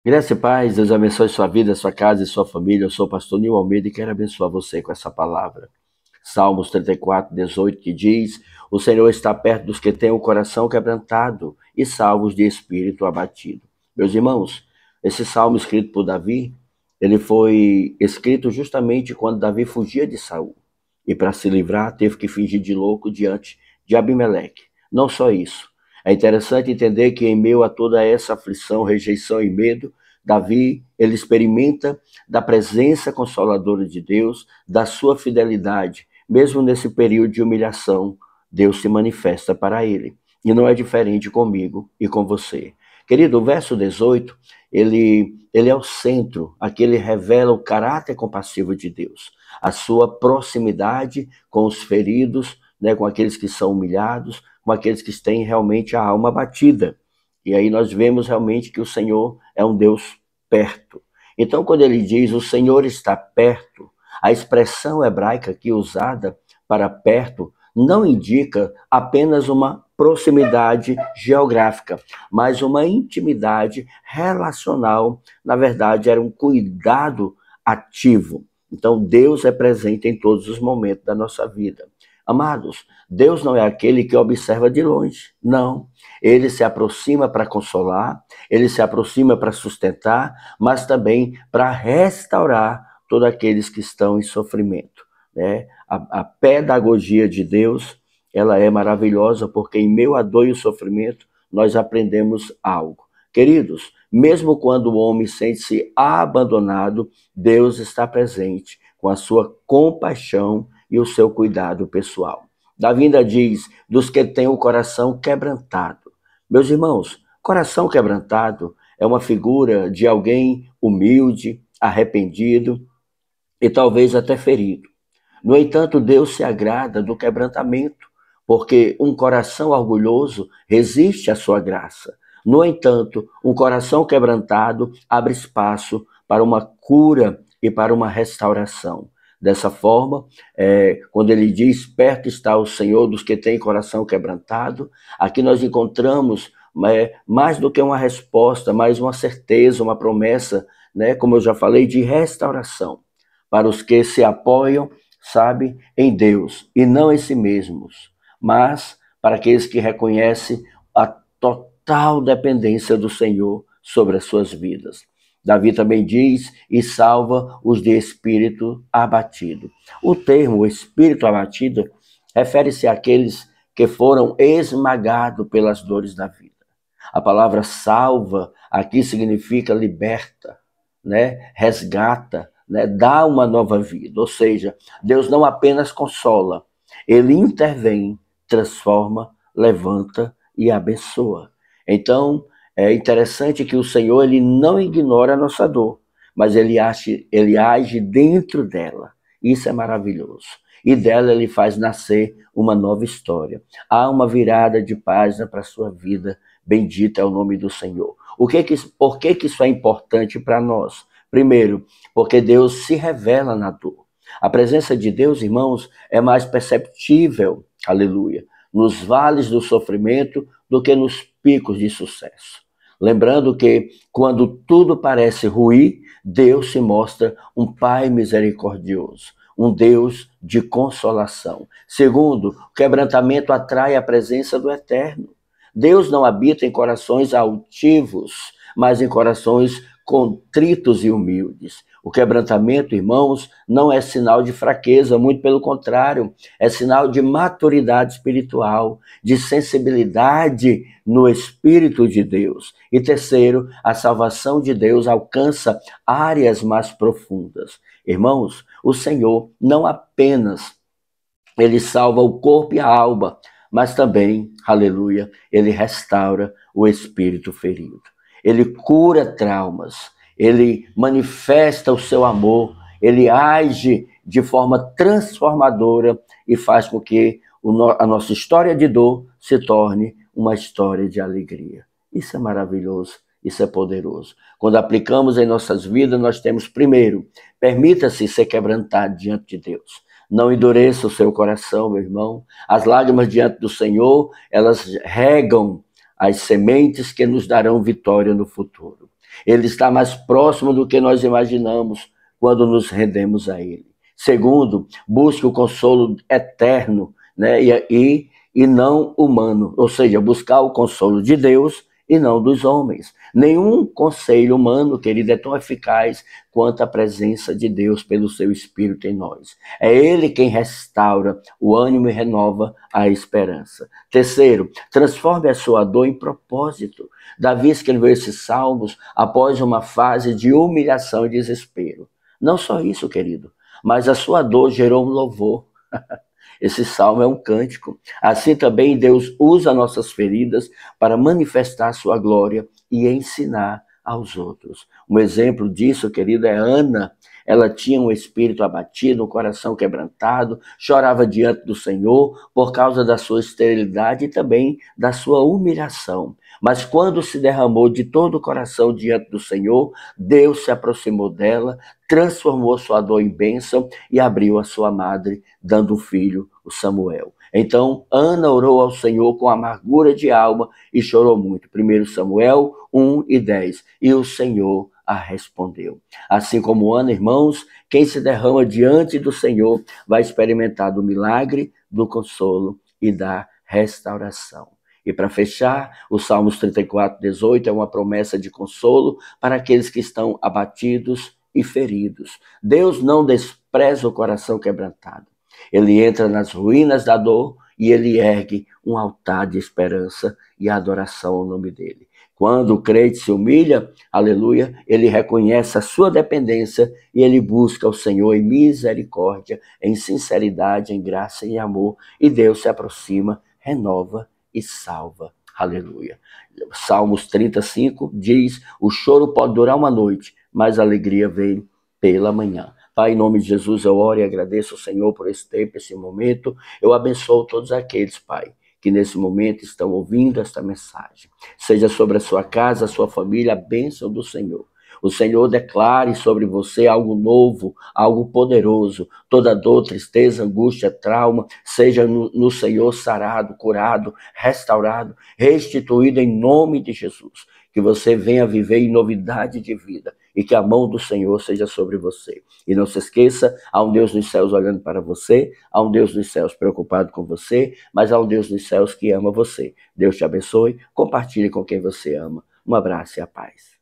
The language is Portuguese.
Graça e paz, Deus abençoe sua vida, sua casa e sua família. Eu sou o pastor Nil Almeida e quero abençoar você com essa palavra. Salmos 34, 18, que diz: O Senhor está perto dos que têm o coração quebrantado e salvos de espírito abatido. Meus irmãos, esse salmo escrito por Davi, ele foi escrito justamente quando Davi fugia de Saul. E para se livrar, teve que fingir de louco diante de Abimeleque. Não só isso. É interessante entender que em meio a toda essa aflição, rejeição e medo, Davi, ele experimenta da presença consoladora de Deus, da sua fidelidade. Mesmo nesse período de humilhação, Deus se manifesta para ele. E não é diferente comigo e com você. Querido, o verso 18, ele é o centro, aqui ele revela o caráter compassivo de Deus, a sua proximidade com os feridos, né, com aqueles que são humilhados, com aqueles que têm realmente a alma abatida. E aí nós vemos realmente que o Senhor é um Deus perto. Então, quando ele diz o Senhor está perto, a expressão hebraica aqui usada para perto não indica apenas uma proximidade geográfica, mas uma intimidade relacional. Na verdade, era um cuidado ativo. Então, Deus é presente em todos os momentos da nossa vida. Amados, Deus não é aquele que observa de longe, não. Ele se aproxima para consolar, ele se aproxima para sustentar, mas também para restaurar todos aqueles que estão em sofrimento, né? A pedagogia de Deus, ela é maravilhosa, porque em meio à dor e o sofrimento, nós aprendemos algo. Queridos, mesmo quando o homem sente-se abandonado, Deus está presente com a sua compaixão e o seu cuidado pessoal. Davi ainda diz, dos que têm o coração quebrantado. Meus irmãos, coração quebrantado é uma figura de alguém humilde, arrependido e talvez até ferido. No entanto, Deus se agrada do quebrantamento, porque um coração orgulhoso resiste à sua graça. No entanto, um coração quebrantado abre espaço para uma cura e para uma restauração. Dessa forma, quando ele diz, perto está o Senhor dos que têm coração quebrantado, aqui nós encontramos mais do que uma resposta, mais uma certeza, uma promessa, né, como eu já falei, de restauração, para os que se apoiam, sabe, em Deus, e não em si mesmos, mas para aqueles que reconhecem a total dependência do Senhor sobre as suas vidas. Davi também diz, e salva os de espírito abatido. O termo espírito abatido refere-se àqueles que foram esmagados pelas dores da vida. A palavra salva aqui significa liberta, né? Resgata, né? Dá uma nova vida. Ou seja, Deus não apenas consola, ele intervém, transforma, levanta e abençoa. Então, é interessante que o Senhor ele não ignora a nossa dor, mas ele age dentro dela. Isso é maravilhoso. E dela ele faz nascer uma nova história. Há uma virada de página para a sua vida. Bendito é o nome do Senhor. Por que isso é importante para nós? Primeiro, porque Deus se revela na dor. A presença de Deus, irmãos, é mais perceptível, aleluia, nos vales do sofrimento do que nos picos de sucesso. Lembrando que quando tudo parece ruir, Deus se mostra um Pai misericordioso, um Deus de consolação. Segundo, o quebrantamento atrai a presença do Eterno. Deus não habita em corações altivos, mas em corações contritos e humildes. O quebrantamento, irmãos, não é sinal de fraqueza, muito pelo contrário, é sinal de maturidade espiritual, de sensibilidade no Espírito de Deus. E terceiro, a salvação de Deus alcança áreas mais profundas. Irmãos, o Senhor não apenas ele salva o corpo e a alma, mas também, aleluia, ele restaura o espírito ferido. Ele cura traumas, ele manifesta o seu amor, ele age de forma transformadora e faz com que a nossa história de dor se torne uma história de alegria. Isso é maravilhoso, isso é poderoso. Quando aplicamos em nossas vidas, nós temos, primeiro, permita-se ser quebrantado diante de Deus. Não endureça o seu coração, meu irmão. As lágrimas diante do Senhor, elas regam as sementes que nos darão vitória no futuro. Ele está mais próximo do que nós imaginamos quando nos rendemos a Ele. Segundo, busque o consolo eterno, né? E não humano, ou seja, buscar o consolo de Deus e não dos homens. Nenhum conselho humano, querido, é tão eficaz quanto a presença de Deus pelo seu Espírito em nós. É Ele quem restaura o ânimo e renova a esperança. Terceiro, transforme a sua dor em propósito. Davi escreveu esses salmos após uma fase de humilhação e desespero. Não só isso, querido, mas a sua dor gerou um louvor. Esse salmo é um cântico. Assim também Deus usa nossas feridas para manifestar sua glória e ensinar aos outros. Um exemplo disso, querido, é Ana. Ela tinha um espírito abatido, um coração quebrantado, chorava diante do Senhor por causa da sua esterilidade e também da sua humilhação. Mas quando se derramou de todo o coração diante do Senhor, Deus se aproximou dela, transformou sua dor em bênção e abriu a sua madre, dando um filho, o Samuel. Então, Ana orou ao Senhor com amargura de alma e chorou muito. 1 Samuel 1:10. E o Senhor a respondeu. Assim como Ana, irmãos, quem se derrama diante do Senhor vai experimentar do milagre, do consolo e da restauração. E para fechar, o Salmos 34:18 é uma promessa de consolo para aqueles que estão abatidos e feridos. Deus não despreza o coração quebrantado. Ele entra nas ruínas da dor e ele ergue um altar de esperança e adoração ao nome dele. Quando o crente se humilha, aleluia, ele reconhece a sua dependência e ele busca o Senhor em misericórdia, em sinceridade, em graça e em amor. E Deus se aproxima, renova e salva. Aleluia. Salmos 35 diz: o choro pode durar uma noite, mas a alegria vem pela manhã. Pai, em nome de Jesus, eu oro e agradeço ao Senhor por esse tempo, esse momento. Eu abençoo todos aqueles, Pai, que nesse momento estão ouvindo esta mensagem. Seja sobre a sua casa, a sua família, a bênção do Senhor. O Senhor declare sobre você algo novo, algo poderoso. Toda dor, tristeza, angústia, trauma, seja no Senhor sarado, curado, restaurado, restituído em nome de Jesus. Que você venha viver em novidade de vida e que a mão do Senhor seja sobre você. E não se esqueça, há um Deus nos céus olhando para você, há um Deus nos céus preocupado com você, mas há um Deus nos céus que ama você. Deus te abençoe, compartilhe com quem você ama. Um abraço e a paz.